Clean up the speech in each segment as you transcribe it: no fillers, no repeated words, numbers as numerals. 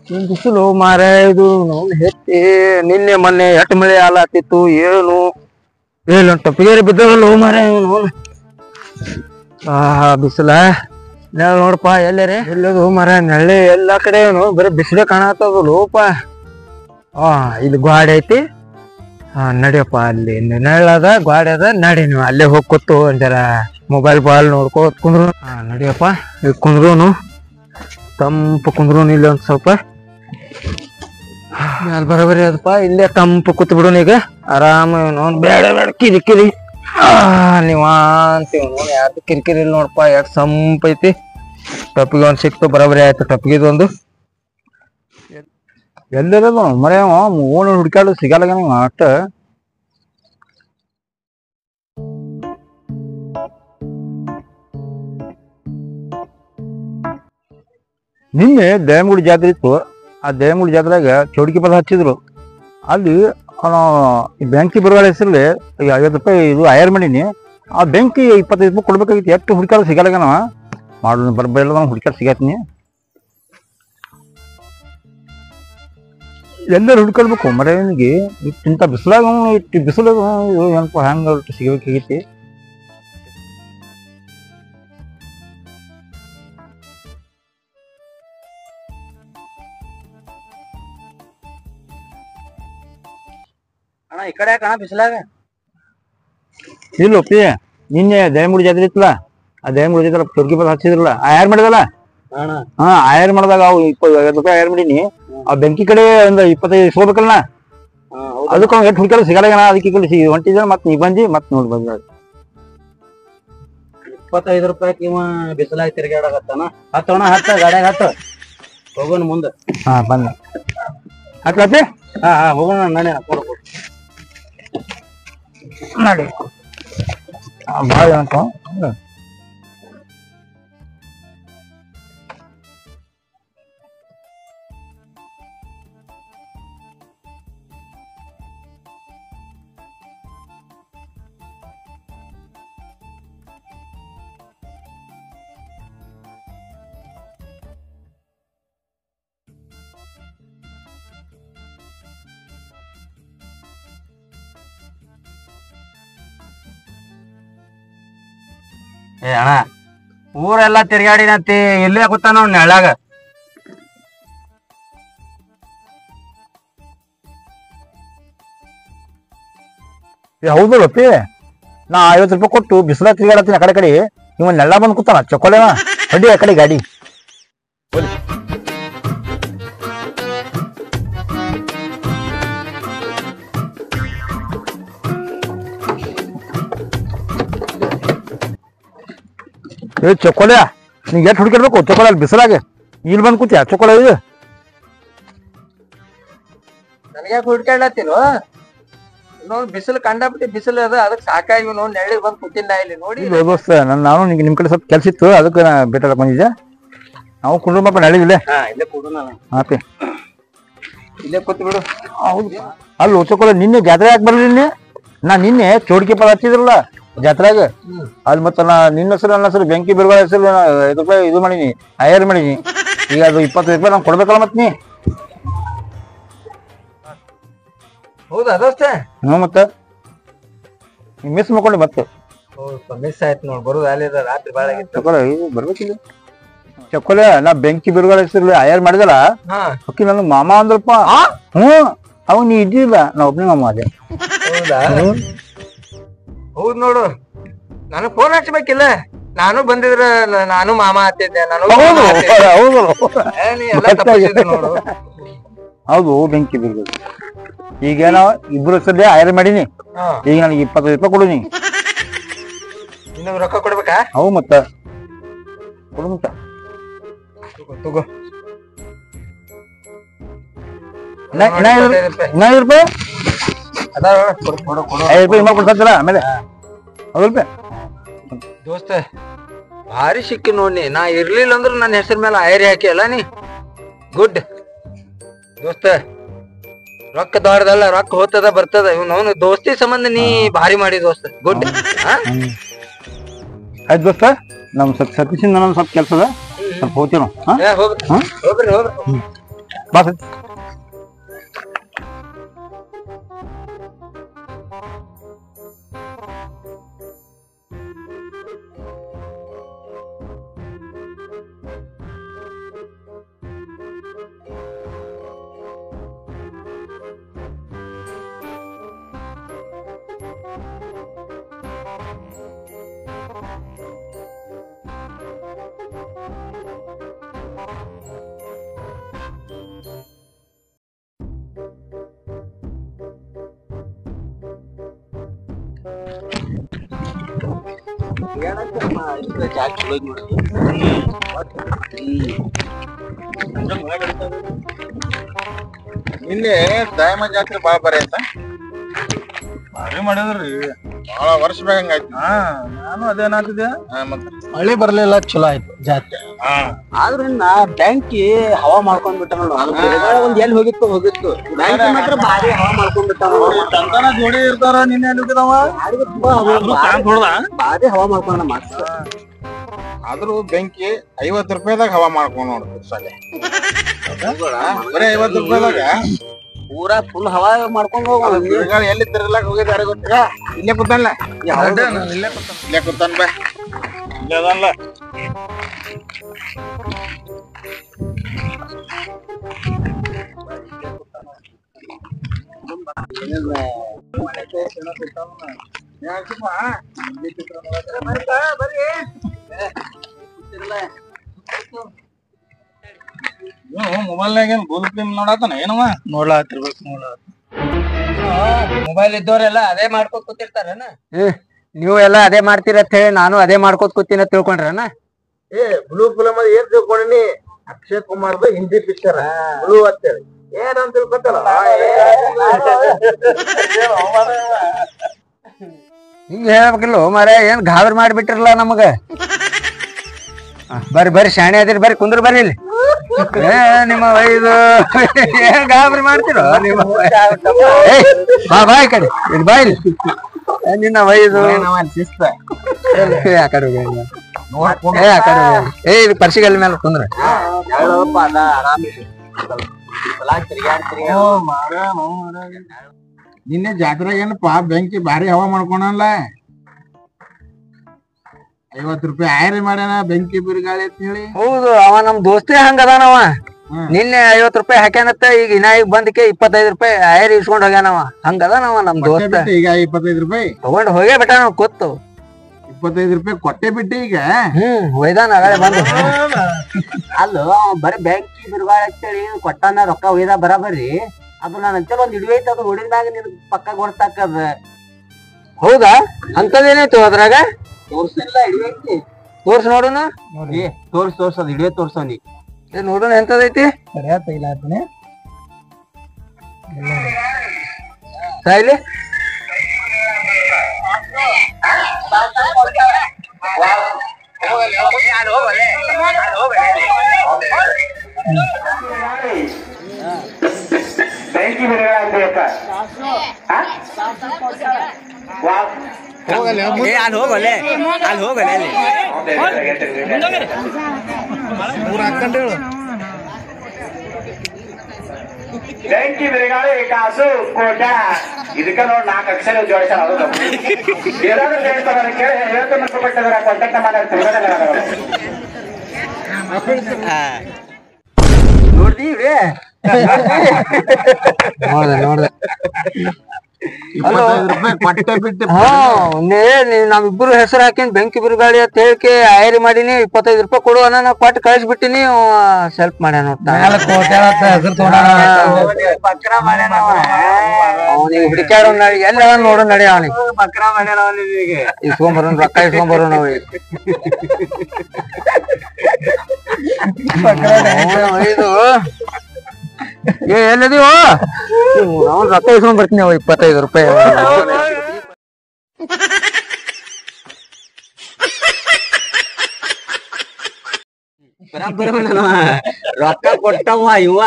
ಬಿಸಿಲು ಮಾರ ಇದು ಹೆಚ್ಚಿ ನಿನ್ನೆ ಮೊನ್ನೆ ಎಟ್ ಮಳೆ ಆಲಾತಿತ್ತು ಏನು ಟೊಪ್ಪಿಗೆರೆ ಬಿದ್ದವಲ್ಲ ಮಾರ ಬಿಸಿಲ ನೆಳ ನೋಡಪ್ಪ ಎಲ್ಲರೇ ಎಲ್ಲದು ಮರ ನೆಳ್ಳೆ ಎಲ್ಲಾ ಕಡೆ ಬರೀ ಬಿಸಿಲೇ ಕಾಣತ್ತದ ಲೋಪ ಇಲ್ಲಿ ಗಾಡಿ ಐತಿ ನಡಿಯಪ್ಪ ಅಲ್ಲಿ ನೆಳ್ಳದ ಗಾಡಿ ಅದ ನಡಿ ನೀವು ಅಲ್ಲೇ ಹೋಗಿ ಕೂತು ಒಂದರ ಮೊಬೈಲ್ ನೋಡ್ಕೋತ ಕುಂದ್ರು ನಡಿಯಪ್ಪ ಇಲ್ಲಿ ಕುಂದ್ರುನು ತಂಪು ಕುಂದ್ರುನು ಇಲ್ಲಿ ಒಂದ್ ಸ್ವಲ್ಪ ಮ್ಯಾಲ ಬರೋಬರಿ ಅದಪ್ಪ ಇಲ್ಲೇ ತಂಪು ಕೂತ್ ಬಿಡು ಈಗ ಆರಾಮ ಬೇಡ ಕಿರಿಕಿರಿ ನೀವ ಅಂತೀವ್ ನೋಡಿ ಯಾವ್ದು ಕಿರಿಕಿರಿ ಇಲ್ಲ ನೋಡಪ್ಪ ಯಾಕೆ ಸಂಪ ಐತಿ ಟೊಪ್ಪಿಗೆ ಒಂದ್ ಸಿಕ್ತು ಬರೋಬರಿ ಆಯ್ತು ಟೊಪ್ಪಿಗೆ ಒಂದು ಎಲ್ಲರದು ಮರ ಓಣ್ ಹುಡ್ಕಾಡು ಸಿಗಲ್ಲ ಅಷ್ಟ ನಿನ್ನೆ ದೇವನಗುಡಿ ಜಾತ್ರೆ ಇತ್ತು ಆ ದೇವನಗುಡಿ ಜಾತ್ರೆಗ ಚೌಡಿಕೆ ಪದ ಹಚ್ಚಿದ್ರು ಅಲ್ಲಿ ಬ್ಯಾಂಕಿ ಬರುವಾಗ ಹೆಸರಲ್ಲಿ 50 ರೂಪಾಯಿ ಇದು ಹೈರ್ ಮಾಡೀನಿ ಆ ಬ್ಯಾಂಕಿ 25 ರೂಪಾಯಿ ಕೊಡ್ಬೇಕಾಗಿತ್ತು ಎಷ್ಟು ಹುಡ್ಕಾಡು ಸಿಗಲ್ಲ ನಾವ ಮಾಡೋಣ ಬರ್ಬಲ್ಲ ಹುಡ್ಕಾಡು ಸಿಗತ್ನಿ ಎಲ್ಲರೂ ಹುಡ್ಕೊಳ್ಬೇಕು ಮರನಿಗೆ ಇಂಥ ಬಿಸಿಲಾಗ ಇಟ್ಟು ಬಿಸಿಲಾಗ ಏನಪ್ಪ ಹ್ಯಾಂಗ ಸಿಗಬೇಕಾಗೈತಿ ಅಣ್ಣ ಈ ಕಡೆ ಯಾಕಣ್ಣ ಬಿಸಿಲಾಗ ಇಲ್ಲೊಪ್ಪಿ ನಿನ್ನೆ ದೇವನಗುಡಿ ಜಾತ್ರೆ ಇತ್ತಲ್ಲ ಆ ದೇವನಗುಡಿ ಜಾತ್ರೆ ಚೌಡ್ಕಿ ಪದ ಹಚ್ಚಿದ್ರಲ್ಲ ಆಯರ್ ಮಾಡಿದಲ್ಲ ಆಯರ್ ಮಾಡಿದಾಗ ಅವು 50 ರೂಪಾಯಿ ಆಯರ್ ಮಾಡೀನಿ ಆ ಬೆಂಕಿ ಕಡೆ ಒಂದು 25 ಇಸ್ಕೋಬೇಕಲ್ಲ ಅದಕ್ಕೆ ಅವ್ನು ಎಷ್ಟು ಹುಡ್ಕಾಡ ಸಿಗಲ್ಲ ಅದಕ್ಕೆ ಕಡೆ ಹೊಂಟಿದ ಮತ್ ನೀ ಬಂದಿ ಮತ್ ನೋಡಿ ಬಂದ 25 ರೂಪಾಯಿ ಇವ ಬಿಸಿಲಾಗಿ ತಿರ್ಗಾಡಕತ್ತಾನ ಹತ್ತೋಣ ಹತ್ತ ಗಾಡ್ಯಾಗ ಹತ್ತ ಹೋಗೋಣ ಮುಂದೆ ಬಂದ ಹತ್ಲತ್ತೆ ಹೋಗೋಣ ನಾನೇ ಕೊಡು ನಡಿ ಭಾಳ ಅಂತ ಏ ಅಣ್ಣ ಊರೆಲ್ಲಾ ತಿರ್ಗಾಡಿನತ್ತಿ ಇಲ್ಲೇ ಕೂತಾನ ಅವ್ನ ನೆಳ್ಳಾಗ ಹೌದಲ್ಲಪ್ಪಿ ನಾ 50 ರೂಪಾಯಿ ಕೊಟ್ಟು ಬಿಸಿಲ ತಿರ್ಗಾಡತ್ತೀನಿ ಆ ಕಡೆ ಇವ ನೆಳ್ಳ ಬಂದ್ ಕೂತಾನ ಚೊಕೊಲೆವ ಹೊಡಿ ಆ ಕಡೆ ಗಾಡಿ ಏ ಚೊಕೊಲೆ ನೀ ಎಷ್ಟು ಹುಡುಕಿರ್ಬೇಕು ಚೊಕೊಲೆ ಅಲ್ಲಿ ಬಿಸಿಲಾಗ ಇಲ್ಲಿ ಬಂದ್ ಕೂತಿಯ ಚೊಕೊಲೆ ಇದು ನನಗ್ಯಾಕ ಹುಡ್ಕಾಡ್ಲತ್ತಿಲ್ವ ನೋಡ್ ಬಿಸಿಲು ಕಂಡಾಬಿಟ್ಟು ಬಿಸಿಲು ಅದ ಅದಕ್ಕೆ ಸಾಕಾಗಿ ನೋಡ್ ನೆಳ್ಳಿ ಬಂದ್ ಕೂತಿಲ್ಲ ಇಲ್ಲಿ ನೋಡಿ ದೋಸ್ತ ನಾನು ನಿಮ್ ಕಡೆ ಸ್ವಲ್ಪ ಕೆಲ್ಸ ಇತ್ತು ಅದಕ್ಕೆ ನಾ ಭೇಟಿ ಬಂದಿದ್ದೆ ನಾವು ಕುಂಡ್ರಪ್ಪ ನಳಿದಿಲ್ಲ ಇಲ್ಲೇ ಕೊಡು ನಾನು ಹಾಪಿ ಇಲ್ಲೇ ಕೂತ್ ಬಿಡು ಹೌದು ಅಲ್ಲಿ ಚೊಕೊಲೆ ನಿನ್ನೆ ಜಾತ್ರೆ ಯಾಕೆ ಬರ್ಲಿ ನಾ ನಿನ್ನೆ ಚೌಡಿಕೆ ಪದ ಹಚ್ಚಿದ್ರಲ್ಲ ಜಾತ್ರೆಗ ಅಲ್ಲಿ ಮತ್ತ ನಾ ನಿನ್ನ ಹೆಸರು ನನ್ನ ಹೆಸರು ಬೆಂಕಿ ಬಿರುಗಳ ಹೆಸರು 5 ರೂಪಾಯಿ ಇದು ಮಾಡೀನಿ ಹೈಯರ್ ಮಾಡೀನಿ ಈಗ ಅದು 25 ರೂಪಾಯಿ ನಂಗೆ ಕೊಡ್ಬೇಕಲ್ಲ ಮತ್ ನೀ ಹೌದಾ ದೋಸ್ತ ಮತ್ತ ಮಿಸ್ ಮಾಡ್ಕೊಂಡಿ ಮತ್ತೆ ಮಿಸ್ ಆಯ್ತು ನೋಡ್ ಬರೋದು ಅಲ್ಲಿದ ರಾತ್ರಿ ಬಾಳ ಚೊಕೊಲೆ ಇದು ಬರ್ಬೇಕಿಲ್ಲ ಚೊಕೊಲೆ ನಾ ಬೆಂಕಿ ಬಿರುಗಳ ಹೆಸರು ಹೈಯರ್ ಮಾಡಿದಲ್ಲ ಅಕ್ಕಿ ನನ್ನ ಮಾಮ ಅಂದ್ರಪ್ಪ ಅವಾಗ ನೀ ಇದ್ದಿಲ್ಲ ನಾ ಒಬ್ಬನೇ ಮಾಮ ಅದೇ ಹೌದಾ ಹೌದ್ ನೋಡು ನನಗ್ ಫೋನ್ ಹಚ್ಬೇಕಿಲ್ಲ ನಾನು ಬಂದಿದ್ರ ನಾನು ಮಾಮ ಹತ್ತಿದ್ದೆ ನಾನು ನೋಡು ಹೌದು ಬೆಂಕಿ ಬಿರುಗಳು ಈಗ ನಾವು ಇಬ್ರು ಹೆಸರಲ್ಲಿ ಹೈರ್ ಮಾಡೀನಿ ಈಗ ನನಗೆ 25 ರೂಪಾಯಿ ಕೊಡು ನೀ ಇನ್ನು ರೊಕ್ಕ ಕೊಡ್ಬೇಕಾ ಹೌ ಮತ್ತ ಕೊಡು ಮತ್ತ ತಗೋ 5 ರೂಪಾಯಿ ಅದಾವ 5 ರೂಪಾಯಿ ಇಮ್ಮ ಕೊಡ್ತಾರ ಆಮೇಲೆ ಹೌದಲ್ಪ ದೋಸ್ತ ಭಾರಿ ಸಿಕ್ಕಿ ನೋಡಿ ನಾ ಇರ್ಲಿಲ್ಲ ಅಂದ್ರ ನನ್ನ ಹೆಸರ ಮೇಲೆ ಐರಿ ಹಾಕಿ ಅಲ್ಲ ನೀ ಗುಡ್ ದೋಸ್ತ ರೊಕ್ಕ ದೊಡ್ಡದಲ್ಲ ರೊಕ್ಕ ಹೋಗ್ತದ ಬರ್ತದ ಇವನು ದೋಸ್ತಿ ಸಂಬಂಧ ನೀ ಭಾರಿ ಮಾಡಿ ದೋಸ್ತ ಗುಡ್ ಆಯ್ತು ದೋಸ್ತ ನಮ್ ಸತೀಶಿಂದ ಸ್ವಲ್ಪ ಕೆಲಸ ಅದ ಸ್ವಲ್ಪ ಹೋಗ್ತೀವಿ ಹೋಗ್ರಿ ಹೋಗ್ರಿ ಬಾ ಇಲ್ಲಿ ದಾಯಮ ಜಾತ್ರೆ ಬಾಳ ಬರೀ ಅಂತ ಭಾರಿ ಮಾಡಿದ್ರಿ ಬಹಳ ವರ್ಷ ಬೇಕಂಗಾಯ್ತು. ನಾನು ಅದೇನಾಗ್ತಿದ್ದೆ ಮತ್ತೆ ಮಳೆ ಬರ್ಲಿಲ್ಲ, ಚಲೋ ಆಯ್ತು ಜಾತ್ರೆ. ಆದ್ರಿಂದ ಬ್ಯಾಂಕಿ ಹವಾ ಮಾಡ್ಕೊಂಡ್ಬಿಟ್ಟ ಒಂದ್ ಎಲ್ಲಿ ಹೋಗಿತ್ತು ಬ್ಯಾಂಕ್ ಮಾತ್ರ ಭಾರಿ ಹವಾ ಮಾಡ್ಕೊಂಡ್ಬಿಟ್ಟ. ತಂತನ ಜೋಡಿ ಇರ್ತಾರ ನಿನ್ನೆ ಹೋಗಿದವ ಭಾರಿ ಹವಾ ಮಾಡ್ಕೊಂಡ ಮಾತ್ರ. ಆದ್ರೂ ಬೆಂಕಿ 50 ರೂಪಾಯಿದಾಗ ಹವಾ ಮಾಡ್ಕೊಂಡ್ ನೋಡ್ತೀವಿ ಸಾಲೆ ಬರೀ 50 ರೂಪಾಯಿದಾಗ ಪೂರಾ ಫುಲ್ ಹವಾ ಮಾಡ್ಕೊಂಡ್ ಹೋಗ. ಎಲ್ಲಿ ತಿರ್ಲಾಕ್ ಹೋಗಿದಾರೆ ಗೊತ್ತಿಲ್ಲ. ಇಲ್ಲೇ ಕೂತಾನಲ್ಲ ಇಲ್ಲೇ ಕೂತಾನ ಬಾ ಇಲ್ಲೇ ಅದಲ್ಲ. ಮೊಬೈಲ್ನಾಗ ಏನ್ ಗೋಲ್ ಫಿಲ್ಮ್ ನೋಡತಾನ ಏನವ ನೋಡ್ಲಾತಿರ್ಬೇಕು. ಮೊಬೈಲ್ ಇದ್ದವ್ರೆಲ್ಲ ಅದೇ ಮಾಡ್ಕೊಂಡ್ ಕೂತಿರ್ತಾರನ. ನೀವು ಎಲ್ಲಾ ಅದೇ ಮಾಡ್ತೀರ ಅಂತ ಹೇಳಿ ನಾನು ಅದೇ ಮಾಡ್ಕೋತ ಕೂತೀನಿ ಅಂತ ತಿಳ್ಕೊಂಡ್ರನ. ಬ್ಲೂ ಫಿಲಮ್ ಏನ್ ತಿಳ್ಕೊಂಡಿನಿ? ಅಕ್ಷಯ್ ಕುಮಾರ್ದು ಹಿಂದಿ ಪಿಕ್ಚರ್ ಬ್ಲೂ ಅಂತೇಳಿ ಏನಂತ ತಿಳ್ಕೊತಲ್ಲ. ಹಿಂಗ ಹೇಳ್ಬೇಕಿಲ್ಲ ಮಾರ, ಏನ್ ಗಾಬರಿ ಮಾಡ್ಬಿಟ್ಟಿರಲ್ಲ ನಮಗ. ಬರ್ರಿ ಶಾಣೆ ಅದಿರಿ, ಬರ್ರಿ ಕುಂದ್ರ ಬರ್ರಿ ಇಲ್ಲಿ. ನಿಮ್ಮ ವೈದು ಏನ್ ಗಾಬರಿ ಮಾಡ್ತಿರೋ ನಿಮ್ಮ. ಬಾ ಈ ಕಡೆ ಇಲ್ಲಿ ಬಾ ಇಲ್ಲಿ. ನಿನ್ನ ವೈದು ಆ ಕಡೆ ಇದು ಪರ್ಸಿಗಲ್ ಮೇಲೆ ಕುಂದ್ರ. ನಿನ್ನೆ ಜಾತ್ರೆಗೆ ಏನಪ್ಪಾ ಬೆಂಕಿ ಭಾರಿ ಹವಾ ಮಾಡ್ಕೊಂಡಲ್ಲ. 50 ರೂಪಾಯಿ ಆಯ್ರಿ ಮಾಡ್ಯಾನ ಬೆಂಕಿ ಬಿರುಗಾಳಿ ಅಂತ ಹೇಳಿ. ಹೌದು, ಅವ ನಮ್ ದೋಸ್ತೇ ಹಂಗ ಅದಾನವ. ನಿನ್ನೆ 50 ರೂಪಾಯಿ ಹಾಕ್ಯಾನತ್ತ, ಈಗ ಈಗ ಬಂದಕ್ಕೆ 25 ರೂಪಾಯಿ ಆಯ್ರಿ ಇಸ್ಕೊಂಡ್ ಹೋಗ್ಯಾನವ. ಹಂಗ ಅದಾನವ ನಮ್ ದೋಸ್ತ. ಈಗ 25 ರೂಪಾಯಿ ತಗೊಂಡ್ ಹೋಗೇ ಬಿಟ್ಟ ನಾವ್ ಕೂತು. 25 ರೂಪಾಯಿ ಕೊಟ್ಟೆ ಬಿಟ್ಟೆ ಈಗ. ಒಯ್ದಾನ ಅಗಳೆ ಬಂದು. ಅಲ್ಲೋ ಬರೀ ಬ್ಯಾಂಕಿ ಬಿರುಗಾಳಿ ಅಂತೇಳಿ ಕೊಟ್ಟಾನ ರೊಕ್ಕ ಒಯ್ದ ಬರಾಬರಿ. ಅದು ನಾನು ಅಂತೇಳಿ ಒಂದ್ ಹಿಡಿಯೈತಿ, ಅದು ಹೊಡಿದಾಗ ನಿನ್ ಪಕ್ಕ ಗೊತ್ತಾಕದ. ಹೌದಾ? ಅಂತದೇನಾಯ್ತು ಅದ್ರಾಗ? ತೋರ್ಸಿಲ್ಲ, ಹಿಡಿಯೈತಿ. ತೋರ್ಸ್ ನೋಡುನ. ತೋರ್ಸ್ ಅದ್ ಹಿಡಿಯೋ ತೋರ್ಸವ್ನಿ. ನೋಡೋಣ ಎಂತದೈತಿ. ಸಾಯ್ಲಿ ಬೆಂಕಿ ಬಿರುಗಾಳಿ ಬೆಂಕಿ ಬಿರುಗಾಳಿ ಕಾಸು ಕೋಟ ಇದಕ್ಕ ನೋಡ್ 4 ಅಕ್ಷರ ಜೋಡಿಸ್ತಾರ. ಅದು ಏನಾದ್ರು ಹೇಳ್ತಾರ ಕೇಳಿ 50 ರೂಪಾಯಿ ಕೊಟ್ಟಿದ್ರ ಕಾಂಟ್ಯಾಕ್ಟ್ ನೋಡ್ದಿ ನೋಡ್ದೆ 25 ರೂಪಾಯಿ ಕೊಟ್ಟೆ ಬಿಟ್ಟೆ. ನಾವಿಬ್ರು ಹೆಸರು ಹಾಕಿನ್ ಬೆಂಕಿ ಬಿರುಗಾಳಿ ಅಂತ ಹೇಳಿಕೆ ಆಯರಿ ಮಾಡೀನಿ. 25 ರೂಪಾಯಿ ಕೊಡು ಅನ್ನ ನಾ ಕೊಟ್ಟು ಕಳಿಸ್ಬಿಟ್ಟಿನಿ. ಸೆಲ್ಫ್ ಮಾಡ್ಯಾನ ಅವನಿಗೆ ಹುಡುಕ್ಯಾಡೋ ನಡಿ, ಎಲ್ಲ ನೋಡೋ ನಡಿ. ಅವನಿಗೆ ಬಕ್ರ ಮಾಡ್ಯಾರ ಅವನಿಗೆ. ಇಸ್ಕೊಂಬರೋನ್, ರೊಕ್ಕ ಇಸ್ಕೊಂಬರೋ ನಾವು. ಇದು ಎಲ್ಲದೀವ ಅವ್ನು ರೊಕ್ಕ ಇಸ್ಕೊಂಡ್ ಬರ್ತೀನಿ. 25 ರೂಪಾಯಿ ರೊಕ್ಕ ಕೊಟ್ಟವ ಇವ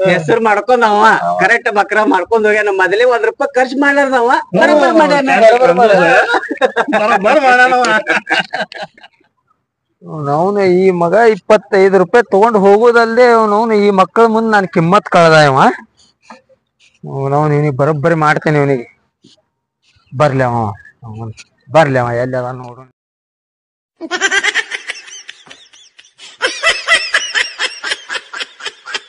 ಹೆಸರು ಮಾಡ್ಕೊಂಡವ ಕರೆಕ್ಟ್ ಬಕ್ರ ಮಾಡ್ಕೊಂಡ್ ಹೋಗ್ಯಾನ. ಮೊದಲೇ 1 ರೂಪಾಯಿ ಖರ್ಚು ಮಾಡ್ಯಾರದವ ಬರೋಬ್ಬರ್ ಮಾಡ್ಯಾನ. ಅವನು ಈ ಮಗ 25 ರೂಪಾಯಿ ತಗೊಂಡ್ ಹೋಗೋದಲ್ಲದೆ ಅವನು ಈ ಮಕ್ಕಳ ಮುಂದೆ ನಾನು ಕಿಮ್ಮತ್ ಕಳ್ದ ಇವ. ಅವನು ಇವನಿಗೆ ಬರೋಬ್ಬರಿ ಮಾಡ್ತೇನೆ. ಇವನಿಗೆ ಬರ್ಲಿ ಅವ ಎಲ್ಲಿ ಅದ ನೋಡು.